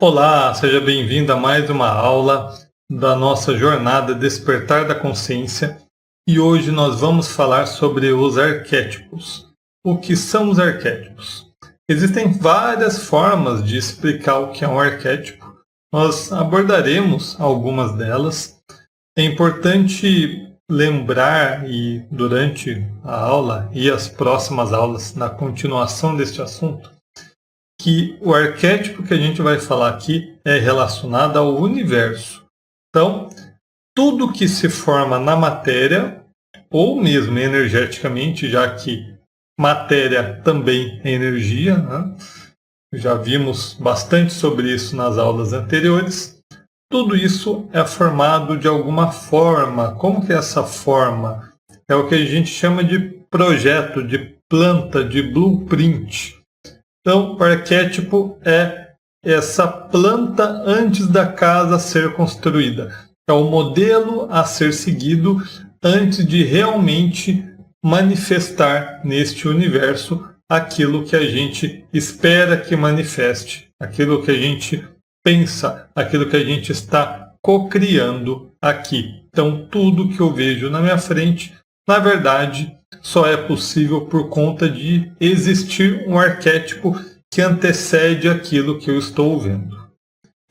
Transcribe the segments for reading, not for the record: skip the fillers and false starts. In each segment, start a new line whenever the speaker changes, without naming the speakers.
Olá, seja bem-vindo a mais uma aula da nossa jornada Despertar da Consciência e hoje nós vamos falar sobre os arquétipos. O que são os arquétipos? Existem várias formas de explicar o que é um arquétipo. Nós abordaremos algumas delas. É importante lembrar e durante a aula e as próximas aulas, na continuação deste assunto, que o arquétipo que a gente vai falar aqui é relacionado ao universo. Então, tudo que se forma na matéria, ou mesmo energeticamente, já que matéria também é energia, né? Já vimos bastante sobre isso nas aulas anteriores. Tudo isso é formado de alguma forma. Como que é essa forma? É o que a gente chama de projeto, de planta, de blueprint. Então, o arquétipo é essa planta antes da casa ser construída. É o modelo a ser seguido antes de realmente manifestar neste universo aquilo que a gente espera que manifeste, aquilo que a gente pensa, aquilo que a gente está cocriando aqui. Então, tudo que eu vejo na minha frente, na verdade, só é possível por conta de existir um arquétipo que antecede aquilo que eu estou vendo.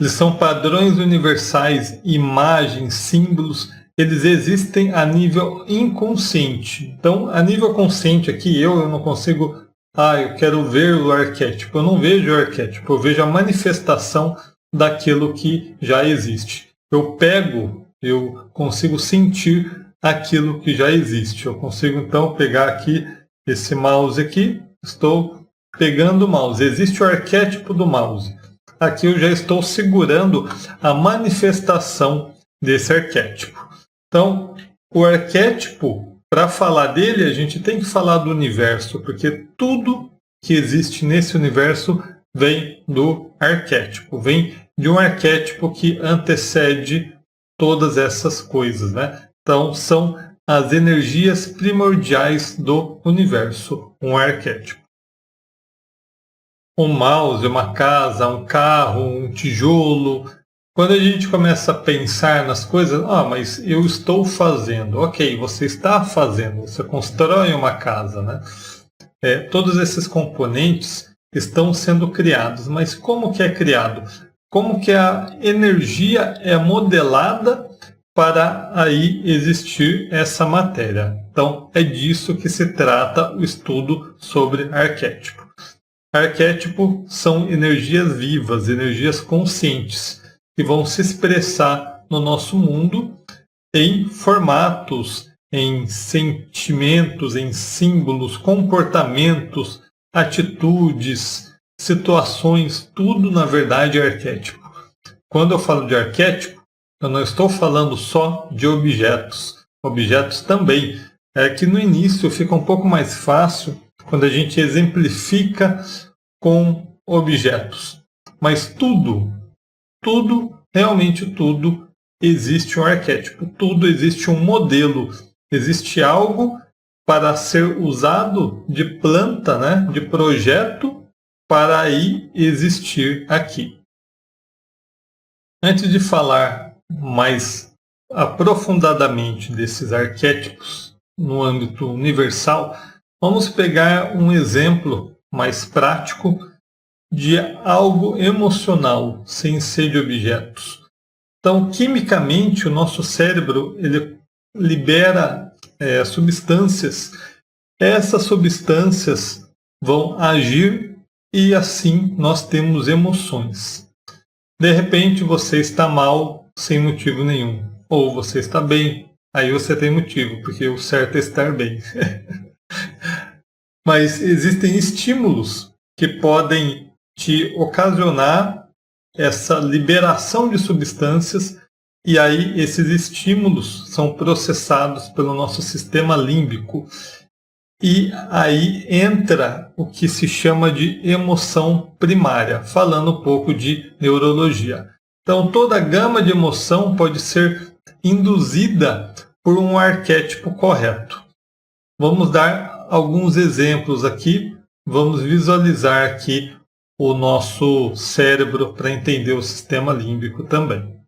Eles são padrões universais, imagens, símbolos, eles existem a nível inconsciente. Então, a nível consciente aqui, eu não consigo, eu quero ver o arquétipo. Eu não vejo o arquétipo, eu vejo a manifestação daquilo que já existe. Eu consigo sentir aquilo que já existe. Eu consigo então pegar aqui esse mouse aqui, estou pegando o mouse. Existe o arquétipo do mouse. Aqui eu já estou segurando a manifestação desse arquétipo. Então, o arquétipo, para falar dele, a gente tem que falar do universo, porque tudo que existe nesse universo vem do arquétipo, vem de um arquétipo que antecede todas essas coisas, né? Então, são as energias primordiais do universo, um arquétipo. Um mouse, uma casa, um carro, um tijolo. Quando a gente começa a pensar nas coisas, mas eu estou fazendo. Ok, você está fazendo, você constrói uma casa, né? Todos esses componentes estão sendo criados, mas como que é criado? Como que a energia é modelada para aí existir essa matéria. Então, é disso que se trata o estudo sobre arquétipo. Arquétipo são energias vivas, energias conscientes, que vão se expressar no nosso mundo em formatos, em sentimentos, em símbolos, comportamentos, atitudes, situações, tudo na verdade é arquétipo. Quando eu falo de arquétipo, eu não estou falando só de objetos. Objetos também. É que no início fica um pouco mais fácil quando a gente exemplifica com objetos. Mas tudo, realmente tudo, existe um arquétipo. Tudo existe um modelo. Existe algo para ser usado de planta, né, de projeto, para aí existir aqui. Antes de falar mais aprofundadamente desses arquétipos no âmbito universal, vamos pegar um exemplo mais prático de algo emocional, sem ser de objetos. Então, quimicamente, o nosso cérebro ele libera substâncias. Essas substâncias vão agir e assim nós temos emoções. De repente, você está mal sem motivo nenhum. Ou você está bem, aí você tem motivo, porque o certo é estar bem. Mas existem estímulos que podem te ocasionar essa liberação de substâncias e aí esses estímulos são processados pelo nosso sistema límbico. E aí entra o que se chama de emoção primária, falando um pouco de neurologia. Então, toda a gama de emoção pode ser induzida por um arquétipo correto. Vamos dar alguns exemplos aqui. Vamos visualizar aqui o nosso cérebro para entender o sistema límbico também.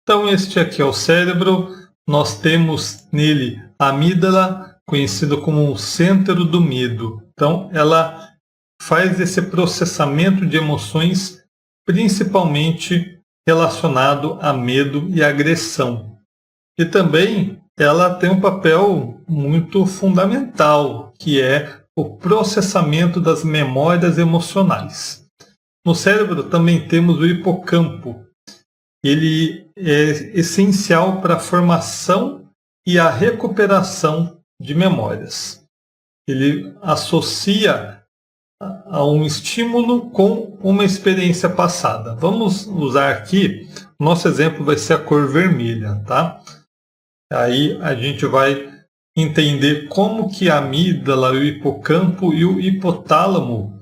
Então, este aqui é o cérebro. Nós temos nele a amígdala, conhecido como o centro do medo. Então, ela faz esse processamento de emoções, principalmente relacionado a medo e agressão. E também ela tem um papel muito fundamental, que é o processamento das memórias emocionais. No cérebro também temos o hipocampo. Ele é essencial para a formação e a recuperação de memórias. Ele associa a um estímulo com uma experiência passada. Vamos usar aqui, nosso exemplo vai ser a cor vermelha, tá? Aí a gente vai entender como que a amígdala, o hipocampo e o hipotálamo,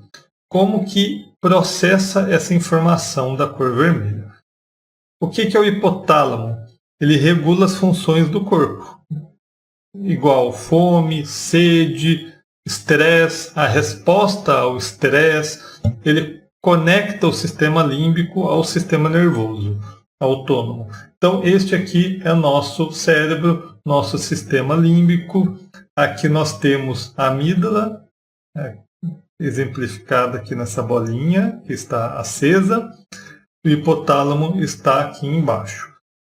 como que processa essa informação da cor vermelha. O que é o hipotálamo? Ele regula as funções do corpo, igual fome, sede, estresse, a resposta ao estresse. Ele conecta o sistema límbico ao sistema nervoso autônomo. Então, este aqui é nosso cérebro, nosso sistema límbico. Aqui nós temos a amígdala, exemplificada aqui nessa bolinha, que está acesa. O hipotálamo está aqui embaixo.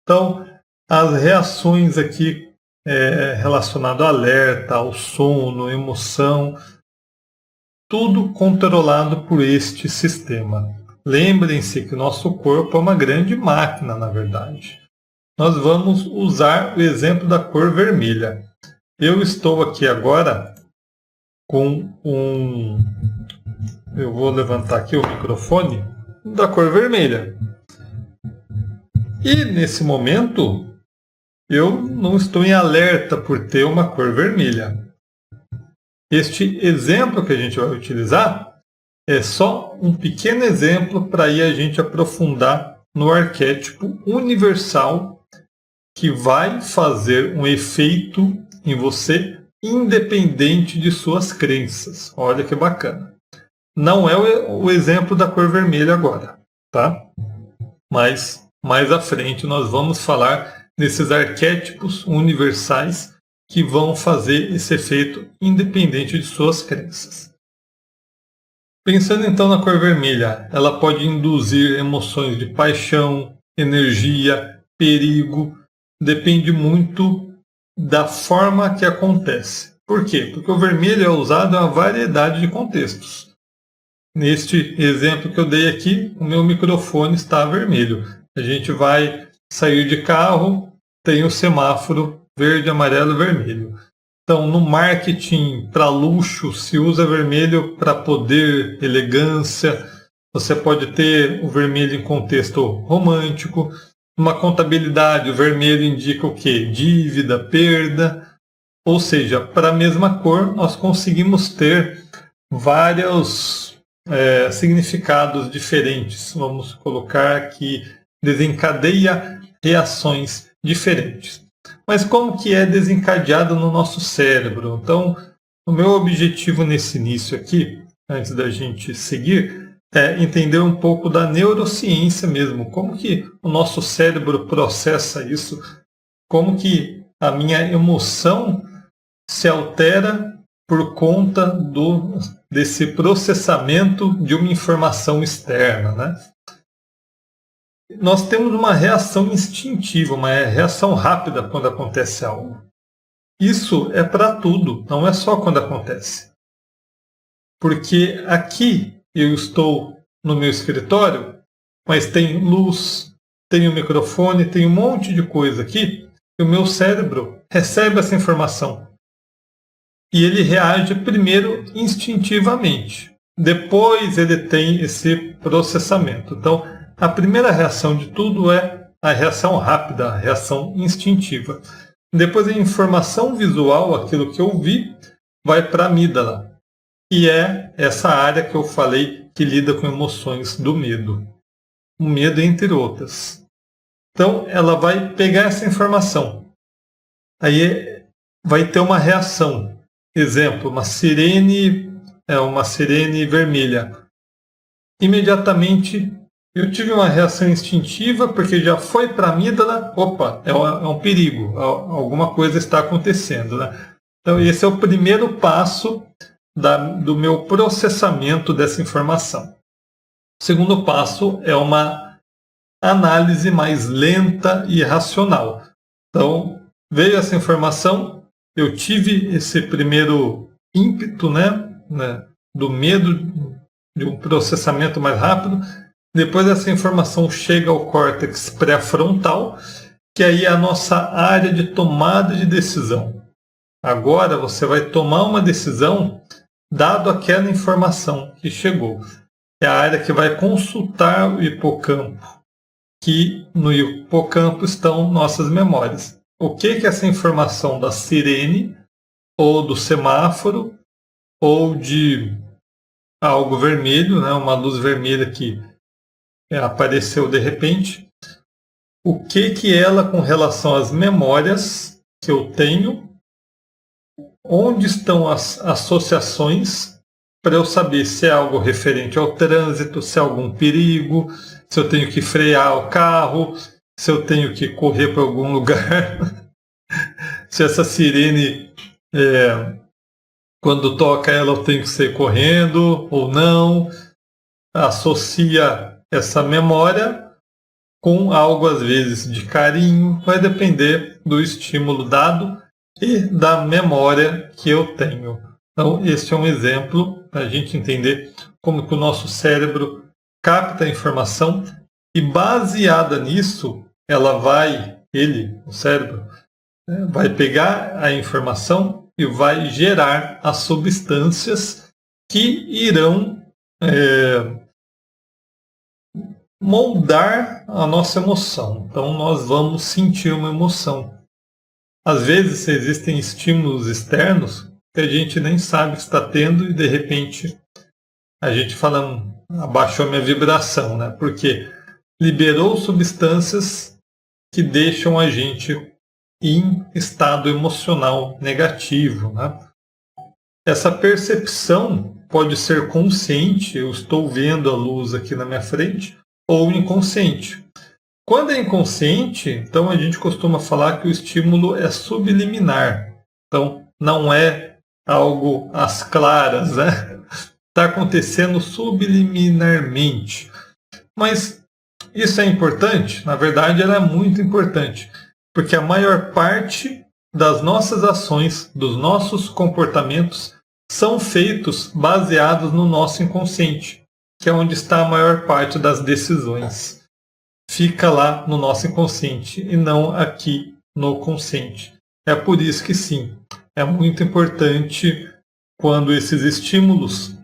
Então, as reações aqui relacionadas ao alerta, ao sono, emoção, tudo controlado por este sistema. Lembrem-se que o nosso corpo é uma grande máquina, na verdade. Nós vamos usar o exemplo da cor vermelha. Eu estou aqui agora com eu vou levantar aqui o microfone da cor vermelha. E nesse momento eu não estou em alerta por ter uma cor vermelha. Este exemplo que a gente vai utilizar é só um pequeno exemplo para aí a gente aprofundar no arquétipo universal que vai fazer um efeito em você independente de suas crenças. Olha que bacana. Não é o exemplo da cor vermelha agora, tá? Mas mais à frente nós vamos falar desses arquétipos universais que vão fazer esse efeito independente de suas crenças. Pensando então na cor vermelha, ela pode induzir emoções de paixão, energia, perigo, depende muito da forma que acontece. Por quê? Porque o vermelho é usado em uma variedade de contextos. Neste exemplo que eu dei aqui, o meu microfone está vermelho. A gente vai sair de carro, tem o semáforo verde, amarelo, vermelho. Então, no marketing para luxo, se usa vermelho para poder, elegância. Você pode ter o vermelho em contexto romântico. Uma contabilidade, o vermelho indica o quê? Dívida, perda. Ou seja, para a mesma cor, nós conseguimos ter vários significados diferentes. Vamos colocar que desencadeia reações diferentes. Mas como que é desencadeado no nosso cérebro? Então, o meu objetivo nesse início aqui, antes da gente seguir, é entender um pouco da neurociência mesmo. Como que o nosso cérebro processa isso? Como que a minha emoção se altera por conta desse processamento de uma informação externa, né? Nós temos uma reação instintiva, uma reação rápida quando acontece algo. Isso é para tudo, não é só quando acontece. Porque aqui eu estou no meu escritório, mas tem luz, tem o microfone, tem um monte de coisa aqui, e o meu cérebro recebe essa informação. E ele reage primeiro instintivamente. Depois ele tem esse processamento. Então, a primeira reação de tudo é a reação rápida, a reação instintiva. Depois a informação visual, aquilo que eu vi, vai para a amígdala. E é essa área que eu falei que lida com emoções do medo. O medo, entre outras. Então, ela vai pegar essa informação. Aí vai ter uma reação. Exemplo, uma sirene vermelha. Imediatamente eu tive uma reação instintiva, porque já foi para a amígdala, opa, é um perigo, alguma coisa está acontecendo, né? Então esse é o primeiro passo do meu processamento dessa informação. O segundo passo é uma análise mais lenta e racional. Então, veio essa informação, eu tive esse primeiro ímpeto, né, do medo de um processamento mais rápido. Depois essa informação chega ao córtex pré-frontal, que aí é a nossa área de tomada de decisão. Agora você vai tomar uma decisão dado aquela informação que chegou. É a área que vai consultar o hipocampo, que no hipocampo estão nossas memórias. O que é essa informação da sirene, ou do semáforo, ou de algo vermelho, né, uma luz vermelha que apareceu de repente? O que ela, com relação às memórias que eu tenho, onde estão as associações para eu saber se é algo referente ao trânsito, se é algum perigo, se eu tenho que frear o carro, se eu tenho que correr para algum lugar, se essa sirene, quando toca ela, eu tenho que sair correndo ou não. Associa essa memória com algo, às vezes, de carinho, vai depender do estímulo dado e da memória que eu tenho. Então, este é um exemplo para a gente entender como que o nosso cérebro capta a informação e, baseada nisso, o cérebro, vai pegar a informação e vai gerar as substâncias que irão moldar a nossa emoção. Então, nós vamos sentir uma emoção. Às vezes, existem estímulos externos que a gente nem sabe que está tendo e, de repente, a gente fala, abaixou a minha vibração, né? Porque liberou substâncias que deixam a gente em estado emocional negativo, né? Essa percepção pode ser consciente, eu estou vendo a luz aqui na minha frente, ou inconsciente. Quando é inconsciente, então a gente costuma falar que o estímulo é subliminar. Então, não é algo às claras, né? Está acontecendo subliminarmente. Mas isso é importante? Na verdade, ela é muito importante, porque a maior parte das nossas ações, dos nossos comportamentos, são feitos baseados no nosso inconsciente, que é onde está a maior parte das decisões. Fica lá no nosso inconsciente e não aqui no consciente. É por isso que sim, é muito importante quando esses estímulos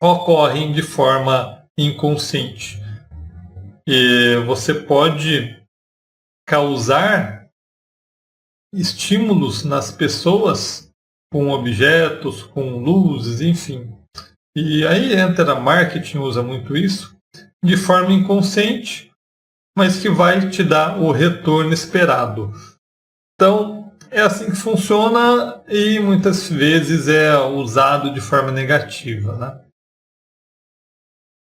ocorrem de forma inconsciente. E você pode causar estímulos nas pessoas com objetos, com luzes, enfim. E aí entra marketing, usa muito isso, de forma inconsciente, mas que vai te dar o retorno esperado. Então, é assim que funciona e muitas vezes é usado de forma negativa, né?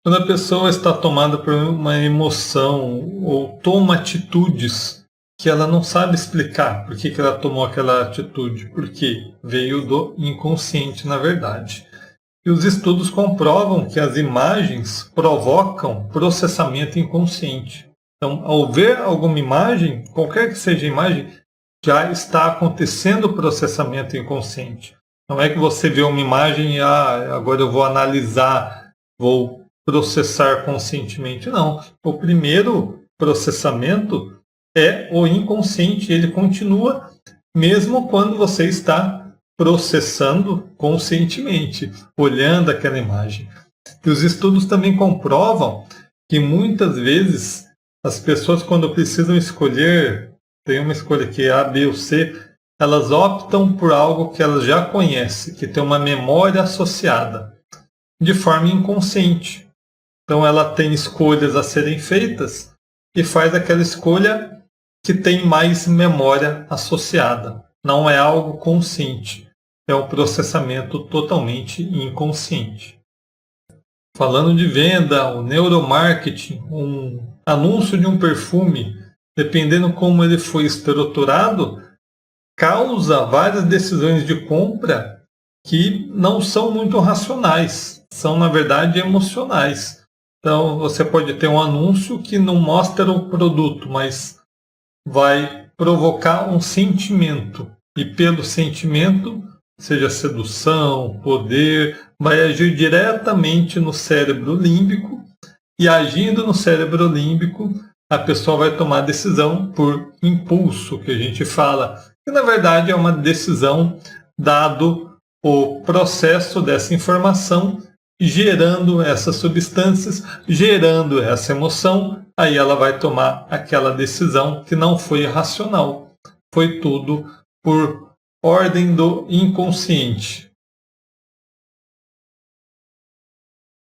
Quando a pessoa está tomada por uma emoção ou toma atitudes que ela não sabe explicar por que ela tomou aquela atitude, porque veio do inconsciente, na verdade. E os estudos comprovam que as imagens provocam processamento inconsciente. Então, ao ver alguma imagem, qualquer que seja a imagem, já está acontecendo o processamento inconsciente. Não é que você vê uma imagem e agora eu vou analisar, vou processar conscientemente. Não. O primeiro processamento é o inconsciente. Ele continua mesmo quando você está processando conscientemente, olhando aquela imagem. E os estudos também comprovam que muitas vezes as pessoas, quando precisam escolher, tem uma escolha que é A, B ou C, elas optam por algo que elas já conhecem, que tem uma memória associada, de forma inconsciente. Então ela tem escolhas a serem feitas e faz aquela escolha que tem mais memória associada. Não é algo consciente, é um processamento totalmente inconsciente. Falando de venda, o neuromarketing, um anúncio de um perfume, dependendo como ele foi estruturado, causa várias decisões de compra que não são muito racionais, são na verdade emocionais. Então você pode ter um anúncio que não mostra o produto, mas vai provocar um sentimento. E pelo sentimento, seja sedução, poder, vai agir diretamente no cérebro límbico. E agindo no cérebro límbico, a pessoa vai tomar decisão por impulso, que a gente fala, que na verdade é uma decisão dado o processo dessa informação, gerando essas substâncias, gerando essa emoção, aí ela vai tomar aquela decisão que não foi racional, foi tudo por ordem do inconsciente.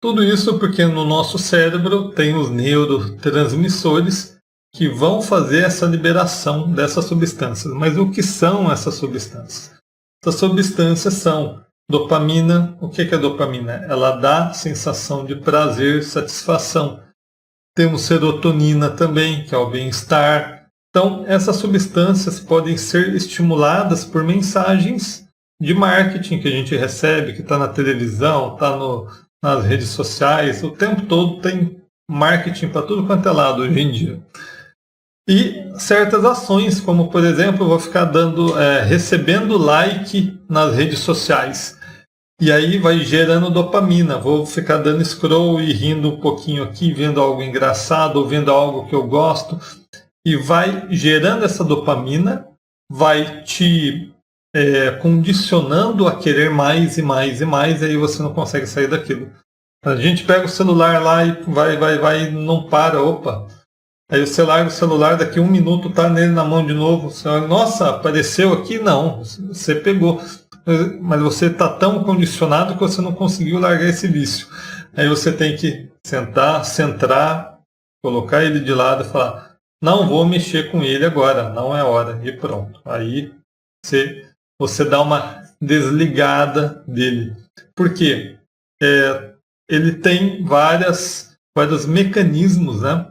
Tudo isso porque no nosso cérebro tem os neurotransmissores que vão fazer essa liberação dessas substâncias. Mas o que são essas substâncias? Essas substâncias são dopamina. O que é dopamina? Ela dá sensação de prazer, satisfação. Temos serotonina também, que é o bem-estar. Então, essas substâncias podem ser estimuladas por mensagens de marketing que a gente recebe, que está na televisão, está nas redes sociais. O tempo todo tem marketing para tudo quanto é lado hoje em dia. E certas ações, como por exemplo, eu vou ficar recebendo like nas redes sociais. E aí vai gerando dopamina. Vou ficar dando scroll e rindo um pouquinho aqui, vendo algo engraçado, ou vendo algo que eu gosto. E vai gerando essa dopamina, vai te condicionando a querer mais e mais e mais, e aí você não consegue sair daquilo. A gente pega o celular lá e vai, não para, opa. Aí o celular daqui a 1 minuto está nele na mão de novo. Você olha, nossa, apareceu aqui? Não, você pegou. Mas você está tão condicionado que você não conseguiu largar esse vício. Aí você tem que sentar, centrar, colocar ele de lado e falar, não vou mexer com ele agora, não é hora. E pronto. Aí você dá uma desligada dele. Por quê? Ele tem vários mecanismos, né,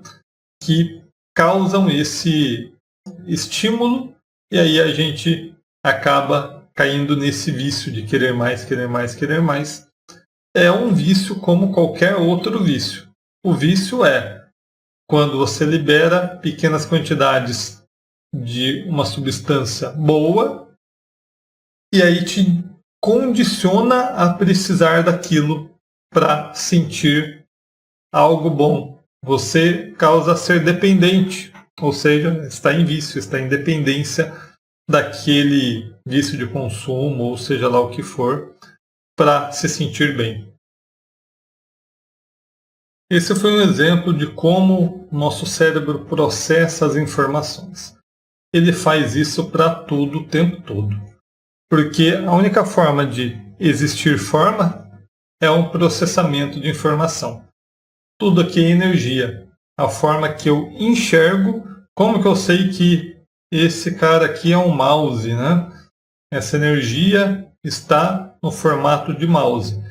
que causam esse estímulo e aí a gente acaba caindo nesse vício de querer mais, querer mais, querer mais. É um vício como qualquer outro vício. O vício é quando você libera pequenas quantidades de uma substância boa e aí te condiciona a precisar daquilo para sentir algo bom. Você causa ser dependente, ou seja, está em vício, está em dependência daquele vício de consumo, ou seja lá o que for, para se sentir bem. Esse foi um exemplo de como nosso cérebro processa as informações. Ele faz isso para tudo o tempo todo. Porque a única forma de existir forma é um processamento de informação. Tudo aqui é energia. A forma que eu enxergo, como que eu sei que esse cara aqui é um mouse, né? Essa energia está no formato de mouse.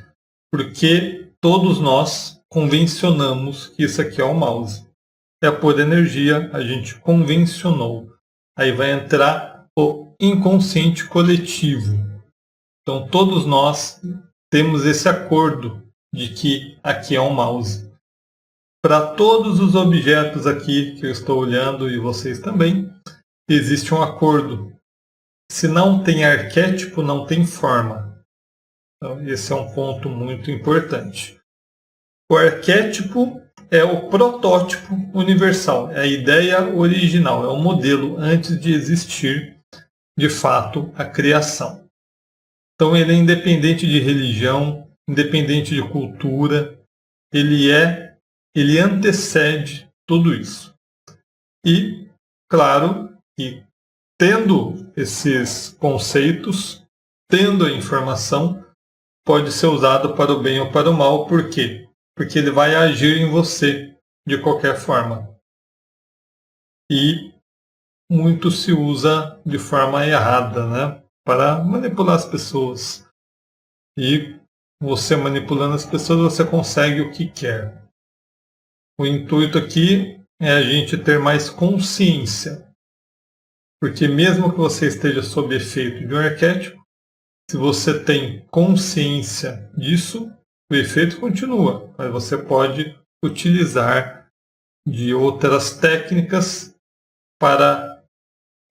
Porque todos nós convencionamos que isso aqui é um mouse. É por energia, a gente convencionou. Aí vai entrar o inconsciente coletivo. Então todos nós temos esse acordo de que aqui é um mouse. Para todos os objetos aqui que eu estou olhando e vocês também, existe um acordo. Se não tem arquétipo, não tem forma. Então, esse é um ponto muito importante. O arquétipo é o protótipo universal, é a ideia original, é o modelo antes de existir, de fato, a criação. Então ele é independente de religião, independente de cultura, ele antecede tudo isso. E, claro, que tendo esses conceitos, tendo a informação, pode ser usado para o bem ou para o mal. Por quê? Porque ele vai agir em você de qualquer forma. e muito se usa de forma errada, né? Para manipular as pessoas. E você manipulando as pessoas, você consegue o que quer. O intuito aqui é a gente ter mais consciência. Porque mesmo que você esteja sob efeito de um arquétipo, se você tem consciência disso, o efeito continua, mas você pode utilizar de outras técnicas para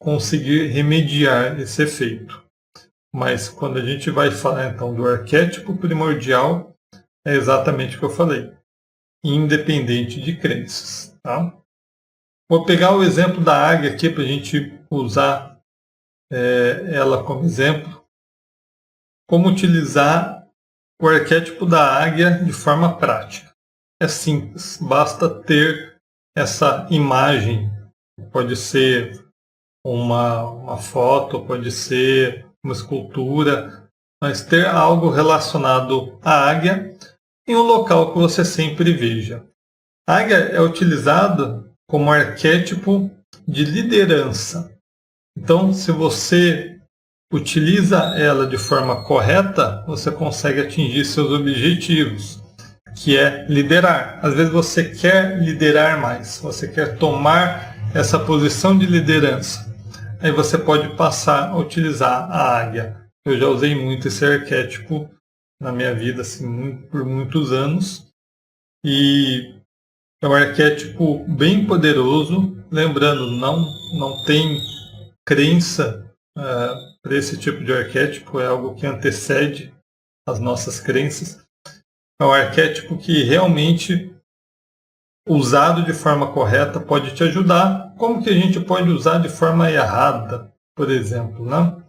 conseguir remediar esse efeito. Mas quando a gente vai falar então do arquétipo primordial, é exatamente o que eu falei, independente de crenças. Tá? Vou pegar o exemplo da águia aqui para a gente usar ela como exemplo. Como utilizar o arquétipo da águia de forma prática. É simples, basta ter essa imagem. Pode ser uma foto, pode ser uma escultura, mas ter algo relacionado à águia em um local que você sempre veja. A águia é utilizada como arquétipo de liderança. Então, se você utiliza ela de forma correta, você consegue atingir seus objetivos, que é liderar. Às vezes você quer liderar mais, você quer tomar essa posição de liderança. Aí você pode passar a utilizar a águia. Eu já usei muito esse arquétipo na minha vida, assim, por muitos anos. E é um arquétipo bem poderoso. Lembrando, não tem crença para esse tipo de arquétipo, é algo que antecede as nossas crenças. É um arquétipo que realmente, usado de forma correta, pode te ajudar. Como que a gente pode usar de forma errada, por exemplo, né?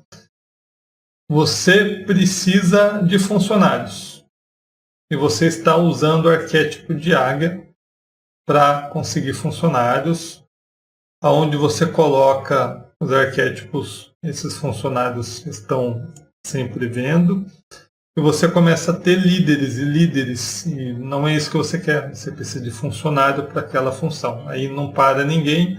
Você precisa de funcionários e você está usando o arquétipo de águia para conseguir funcionários, aonde você coloca os arquétipos, esses funcionários estão sempre vendo, e você começa a ter líderes, e não é isso que você quer, você precisa de funcionário para aquela função. Aí não para ninguém,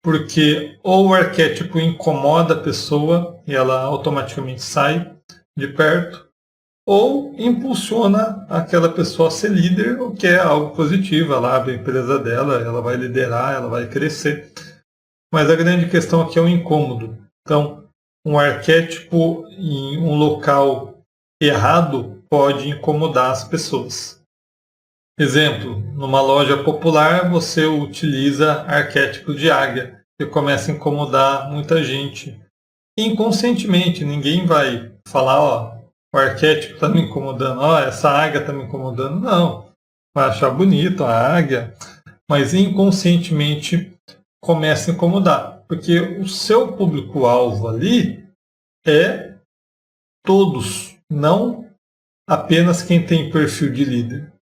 porque ou o arquétipo incomoda a pessoa e ela automaticamente sai de perto, ou impulsiona aquela pessoa a ser líder, o que é algo positivo. Ela abre a empresa dela, ela vai liderar, ela vai crescer. Mas a grande questão aqui é o incômodo. Então, um arquétipo em um local errado pode incomodar as pessoas. Exemplo, numa loja popular você utiliza arquétipo de águia, que começa a incomodar muita gente. Inconscientemente, ninguém vai falar, ó, o arquétipo está me incomodando, ó, essa águia está me incomodando. Não, vai achar bonito a águia, mas inconscientemente começa a incomodar, porque o seu público-alvo ali é todos, não apenas quem tem perfil de líder.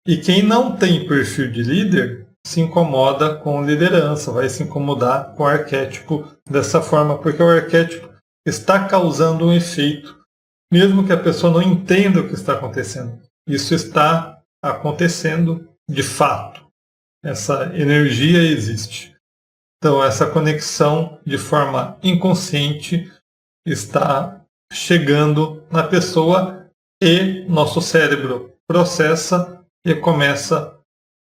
E quem não tem perfil de líder se incomoda com liderança, vai se incomodar com o arquétipo dessa forma, porque o arquétipo está causando um efeito, mesmo que a pessoa não entenda o que está acontecendo. Isso está acontecendo de fato. Essa energia existe. Então, essa conexão de forma inconsciente está chegando na pessoa e nosso cérebro processa e começa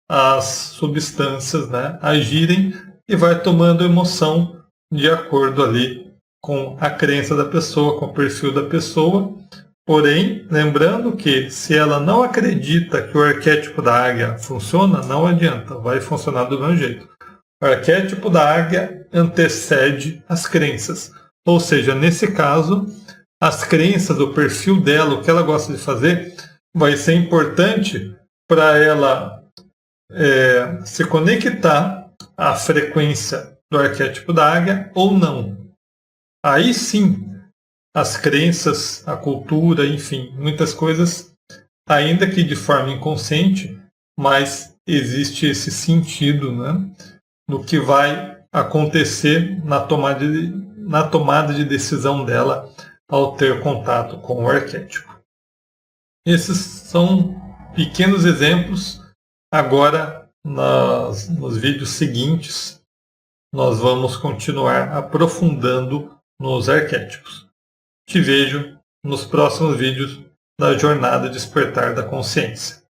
as substâncias, né, agirem e vai tomando emoção de acordo ali com a crença da pessoa, com o perfil da pessoa. Porém, lembrando que se ela não acredita que o arquétipo da águia funciona, não adianta, vai funcionar do mesmo jeito. O arquétipo da águia antecede as crenças. Ou seja, nesse caso, as crenças, o perfil dela, o que ela gosta de fazer, vai ser importante para ela se conectar à frequência do arquétipo da águia ou não. Aí sim, as crenças, a cultura, enfim, muitas coisas, ainda que de forma inconsciente, mas existe esse sentido, né, do que vai acontecer na tomada de decisão dela ao ter contato com o arquétipo. Esses são pequenos exemplos. Agora, nos vídeos seguintes, nós vamos continuar aprofundando nos arquétipos. Te vejo nos próximos vídeos da Jornada Despertar da Consciência.